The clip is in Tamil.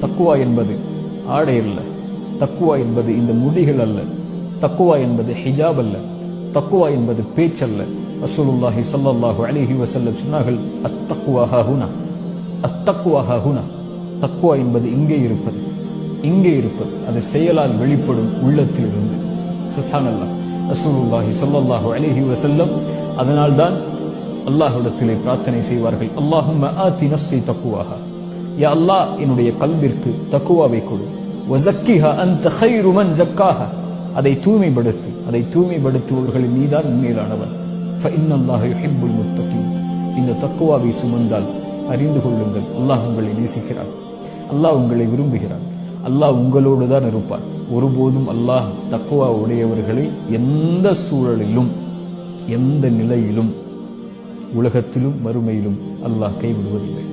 தக்குவா என்பது ஆடை அல்ல, தக்குவா என்பது இந்த முடிகள் அல்ல, தக்குவா என்பது ஹிஜாப் அல்ல, தக்குவா என்பது பேச்சல்ல. ரசூலுல்லாஹி ஸல்லல்லாஹு அலைஹி வஸல்லம் சொன்னார்கள், அத்தக்வா ஹுனா, அத்தக்வா ஹுனா. தக்குவா என்பது இங்கே இருப்பது, இங்கே இருப்பது, அது செயலால் வெளிப்படும் உள்ளத்தில் இருந்து. சுப்ஹானல்லாஹ். ரசூலுல்லாஹி ஸல்லல்லாஹு அலைஹி வஸல்லம் அதனால்தான் அல்லாஹ்விடத்திலே பிரார்த்தனை செய்வார்கள், அல்லாஹும்ம ஆதி நஃப்ஸி தக்வாஹா, யா அல்லாஹ் என்னுடைய கல்விற்கு தக்குவாவை கொடு, வஸக்கிஹா அன்த கைரு மன் ஸக்காஹா, அதை தூய்மைப்படுத்து, அதை தூய்மைப்படுத்துபவர்களில் நீதான் உண்மையிலானவன். ஃபஇன்னல்லாஹ யுஹிப்புல் முத்தகீன். இந்த தக்குவாவை சுமந்தால் அறிந்து கொள்ளுங்கள், அல்லாஹ் உங்களை நேசிக்கிறான், அல்லாஹ் உங்களை விரும்புகிறான், அல்லாஹ் உங்களோடு தான் இருப்பான். ஒருபோதும் அல்லாஹ் தக்குவா உடையவர்களை எந்த சூழலிலும் எந்த நிலையிலும் உலகத்திலும் மறுமையிலும் அல்லாஹ் கைவிடுவதில்லை.